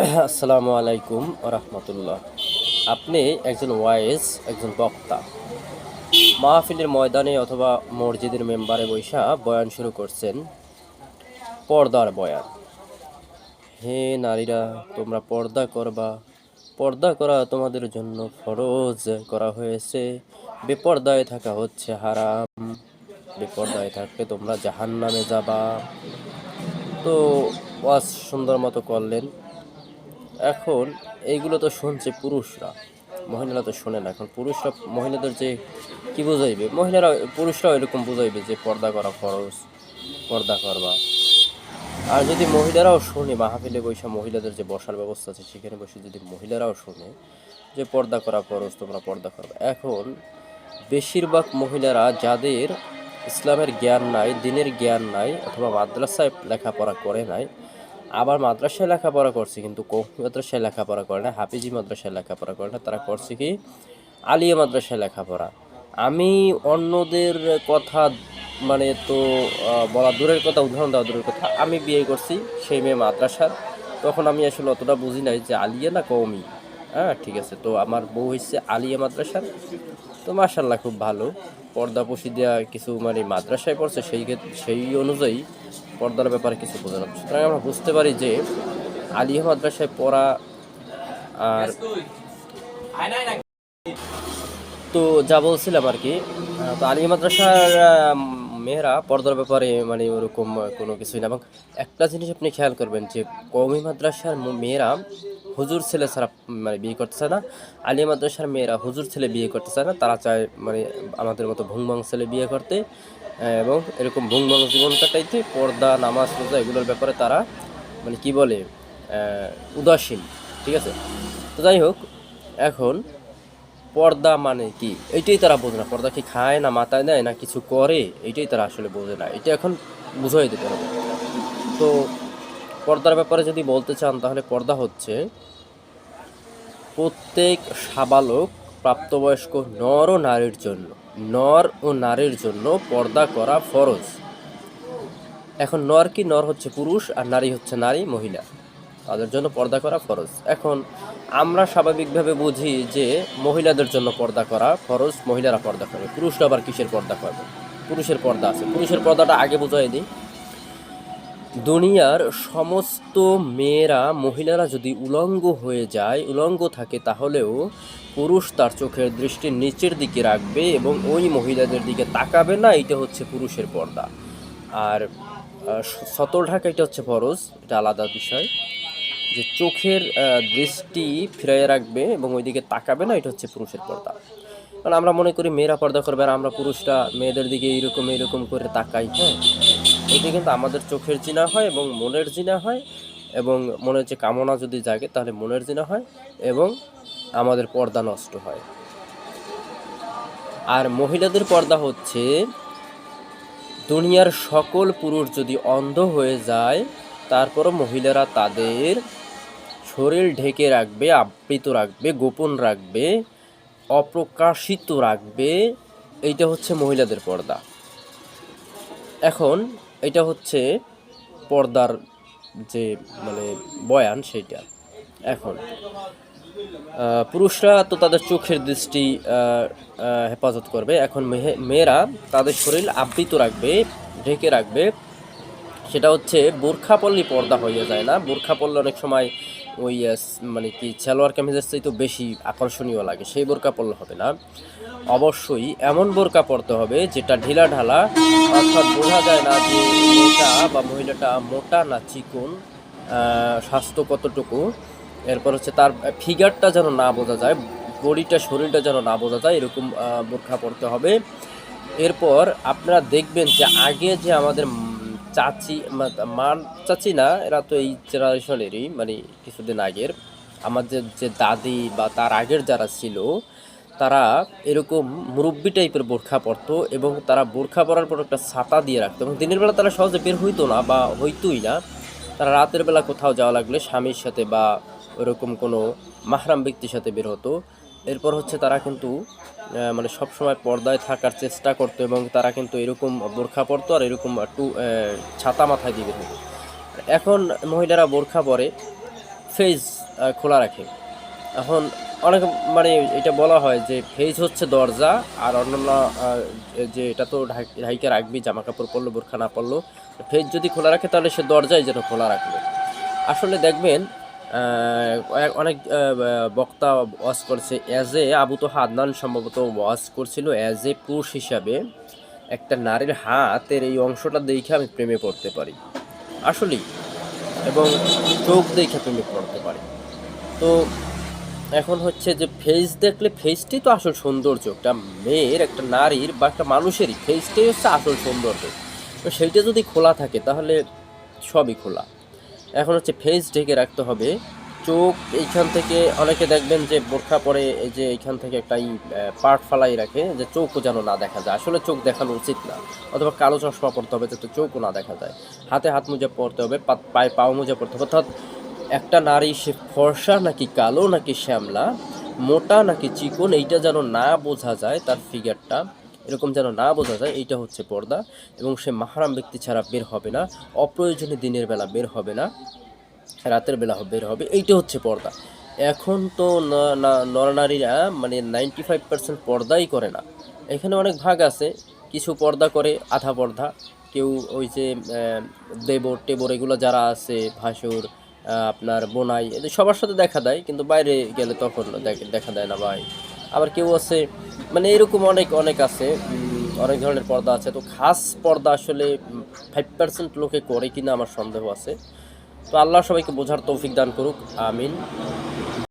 আসসালামু আলাইকুম রহমতুল্লাহ। আপনি একজন ওয়াইজ, একজন বক্তা, মাহফিলের ময়দানে অথবা মসজিদের মেম্বারে বৈশা বয়ান শুরু করছেন, পর্দার বয়ান। হে নারীরা, তোমরা পর্দা করবা, পর্দা করা তোমাদের জন্য ফরজ করা হয়েছে, বেপর্দায় থাকা হচ্ছে হারাম, বেপর্দায় থাকলে তোমরা জাহান্নামে যাবা। তো ওয়াজ সুন্দর মতো করলেন। এখন এইগুলো তো শুনছে পুরুষরা, মহিলারা তো শোনে না। এখন পুরুষরা মহিলাদের যে কি বুঝাইবে, মহিলারা পুরুষরাও এরকম বুঝাইবে যে পর্দা করা ফরজ, পর্দা করবা। আর যদি মহিলারাও শোনে, মাহফিলে বসে মহিলাদের যে বসার ব্যবস্থা আছে সেখানে বসে যদি মহিলারাও শোনে যে পর্দা করা ফরজ, তোমরা পর্দা করবা। এখন বেশিরভাগ মহিলারা যাদের ইসলামের জ্ঞান নাই, দিনের জ্ঞান নাই, অথবা মাদ্রাসায় লেখাপড়া করে নাই, আবার মাদ্রাসায় লেখাপড়া করছে কিন্তু কওমি মাদ্রাসায় লেখাপড়া করে না, হাফিজি মাদ্রাসায় লেখাপড়া করে না, তারা করছে কি আলিয়া মাদ্রাসায় লেখাপড়া। আমি অন্যদের কথা মানে তো বলা দূরের কথা, উদাহরণ দেওয়া দূরের কথা, আমি বিয়ে করছি সেই মেয়ে মাদ্রাসার, তখন আমি আসলে অতটা বুঝি নাই যে আলিয়া না কওমি। হ্যাঁ, ঠিক আছে। তো আমার বউ হচ্ছে আলিয়া মাদ্রাসার, তো মাশাল্লাহ খুব ভালো, পর্দা পুশি দেওয়া কিছু মানে মাদ্রাসায় পড়ছে, সেই অনুযায়ী পর্দার ব্যাপারে কিছু বোঝানো। সুতরাং আমরা বুঝতে পারি যে আলিয়া মাদ্রাসায় পড়া আর তো যা বলছিলাম আর কি। তো আলিয়া মাদ্রাসার মেয়েরা পর্দার ব্যাপারে মানে ওরকম কোনো কিছুই না। এবং একটা জিনিস আপনি খেয়াল করবেন যে কওমি মাদ্রাসার মেয়েরা হুজুর ছেলে ছাড়া মানে বিয়ে করতে চায় না, আলিয়া মাদ্রাসার মেয়েরা হুজুর ছেলে বিয়ে করতে চায় না, তারা চায় মানে আমাদের মতো ভুংবাং ছেলে বিয়ে করতে, এবং এরকম ভুংবাং জীবন কাটাইতে। পর্দা, নামাজ, রোজা এগুলোর ব্যাপারে তারা মানে কি বলে উদাসীন। ঠিক আছে। তো যাই হোক, এখন পর্দা মানে কি এইটাই তারা বোঝে না। পর্দা কি খায় না মাথায় দেয় না কিছু করে, এইটাই তারা আসলে বোঝে না। এটা এখন বুঝাই দিতে হবে। তো পর্দার ব্যাপারে যদি বলতে চান, তাহলে পর্দা হচ্ছে প্রত্যেক সাবালক প্রাপ্তবয়স্ক নর ও নারীর জন্য, নর ও নারীর জন্য পর্দা করা ফরজ। এখন নর কি, নর হচ্ছে পুরুষ, আর নারী হচ্ছে নারী, মহিলা, তাদের জন্য পর্দা করা ফরজ। এখন আমরা স্বাভাবিকভাবে বুঝি যে মহিলাদের জন্য পর্দা করা ফরজ, মহিলারা পর্দা করবে, পুরুষরা আবার কিসের পর্দা করবে? পুরুষের পর্দা আছে। পুরুষের পর্দাটা আগে বুঝাই দিই। দুনিয়ার সমস্ত মেয়েরা, মহিলারা যদি উলঙ্গ হয়ে যায়, উলঙ্গ থাকে, তাহলেও পুরুষ তার চোখের দৃষ্টি নিচের দিকে রাখবে এবং ওই মহিলাদের দিকে তাকাবে না। এটা হচ্ছে পুরুষের পর্দা। আর সতর ঢাকা এটা হচ্ছে ফরজ, এটা আলাদা বিষয়। যে চোখের দৃষ্টি ফিরাইয়া রাখবে এবং ওইদিকে তাকাবে না, এটা হচ্ছে পুরুষের পর্দা। কারণ আমরা মনে করি মেয়েরা পর্দা করবে আর আমরা পুরুষরা মেয়েদের দিকে এইরকম এইরকম করে তাকাই। হ্যাঁ, এটা কিন্তু আমাদের চোখের জিনা হয় এবং মনের জিনা হয়, এবং মনের যে কামনা যদি জাগে তাহলে মনের জিনা হয়, এবং আমাদের পর্দা নষ্ট হয়। আর মহিলাদের পর্দা হচ্ছে দুনিয়ার সকল পুরুষ যদি অন্ধ হয়ে যায়, তারপরও মহিলারা তাদের শরীর ঢেকে রাখবে, আবৃত রাখবে, গোপন রাখবে, অপ্রকাশিত রাখবে। এইটা হচ্ছে মহিলাদের পর্দা। এখন এটা হচ্ছে পর্দার যে মানে বয়ান সেইটা। এখন পুরুষরা তো তাদের চোখের দৃষ্টি হেফাজত করবে। এখন মেয়েরা তাদের শরীর আবৃত রাখবে, ঢেকে রাখবে। সেটা হচ্ছে বোরখা পরলেই পর্দা হয়ে যায় না। বোরখা পরলে অনেক সময় ওই মানে কি সালোয়ার কামিজের চাইতে বেশি আকর্ষণীয় লাগে, সেই বোরকা পরলে হবে না। অবশ্যই এমন বোরকা পরতে হবে যেটা ঢিলা ঢালা, অর্থাৎ বোঝা যায় না যে মেয়েটা বা মহিলাটা মোটা না চিকন, স্বাস্থ্য কতটুকু। এরপর হচ্ছে তার ফিগারটা যেন না বোঝা যায়, বডিটা, শরীরটা যেন না বোঝা যায়, এরকম বোরখা পরতে হবে। এরপর আপনারা দেখবেন যে আগে যে আমাদের চাচি, মা চাচি না, এরা তো এই জেনারেশনেরই, মানে কিছুদিন আগের আমাদের যে দাদি বা তার আগের যারা ছিল, তারা এরকম মুরব্বি টাইপের বোরখা পরতো, এবং তারা বোরখা পরার পর একটা ছাতা দিয়ে রাখতো, এবং দিনের বেলা তারা সহজে বের হইতো না বা হইতোই না। তারা রাতের বেলা কোথাও যাওয়া লাগলে স্বামীর সাথে বা ওরকম কোনো মাহরাম ব্যক্তির সাথে বের হতো। এরপর হচ্ছে তারা কিন্তু মানে সবসময় পর্দায় থাকার চেষ্টা করতো, এবং তারা কিন্তু এরকম বোরখা পরতো আর এরকম একটু ছাতা মাথায় দিয়ে বের হতো। এখন মহিলারা বোরখা পরে, ফেজ খোলা রাখে। এখন অনেক মানে এটা বলা হয় যে ফেজ হচ্ছে দরজা, আর অন্যান্য যে এটা তো ঢাইকে রাখবি, জামা কাপড় পরলো বোরখা না পরলো, ফেজ যদি খোলা রাখে তাহলে সে দরজাই যেন খোলা রাখলো। আসলে দেখবেন অনেক বক্তা ওয়াজ করছে, অ্যাজ এ আবু তোহা আদনান সম্ভবত ওয়াজ করছিল, অ্যাজ এ পুরুষ হিসাবে একটা নারীর হাতের এই অংশটা দেখে আমি প্রেমে পড়তে পারি আসলেই, এবং চোখ দেখে প্রেমে পড়তে পারি। তো এখন হচ্ছে যে ফেস দেখলে, ফেসটাই তো আসল সৌন্দর্য, একটা মেয়ের, একটা নারীর বা একটা মানুষেরই ফেসটাই হচ্ছে আসল সৌন্দর্য। তো সেইটা যদি খোলা থাকে তাহলে সবই খোলা। এখন হচ্ছে ফেস ঢেকে রাখতে হবে। চোখ এইখান থেকে অনেকে দেখবেন যে বোরখা পরে এই যে এইখান থেকে একটা পার্ট ফালাই রাখে যে চোখও যেন না দেখা যায়, আসলে চোখ দেখানো উচিত না। অথবা কালো চশমা পরতে হবে যাতে চোখও না দেখা যায়। হাতে হাত মোজা পরতে হবে, পায়ে পাও মোজা পরতে হবে। অর্থাৎ একটা নারী সে ফর্সা নাকি কালো নাকি শ্যামলা, মোটা নাকি চিকন, এইটা যেন না বোঝা যায়, তার ফিগারটা এরকম যেন না বোঝা যায়, এইটা হচ্ছে পর্দা। এবং সে মাহরাম ব্যক্তি ছাড়া বের হবে না, অপ্রয়োজনে দিনের বেলা বের হবে না, রাতের বেলা বের হবে, এইটা হচ্ছে পর্দা। এখন তো নরনারীরা মানে 95% পর্দাই করে না। এখানে অনেক ভাগ আছে, কিছু পর্দা করে আধা পর্দা, কেউ ওই যে দেবর টেবর এগুলো যারা আছে, ভাসুর, আপনার বোনাই, এদের সবার সাথে দেখা দেয়, কিন্তু বাইরে গেলে তখন দেখা দেয় না ভাই। আবার কেউ আছে মানে এরকম অনেক অনেক আছে, অনেক ধরনের পর্দা আছে। তো খাস পর্দা আসলে 5% লোকে করে কিনা আমার সন্দেহ আছে। তো আল্লাহ সবাইকে বোঝার তৌফিক দান করুক, আমিন।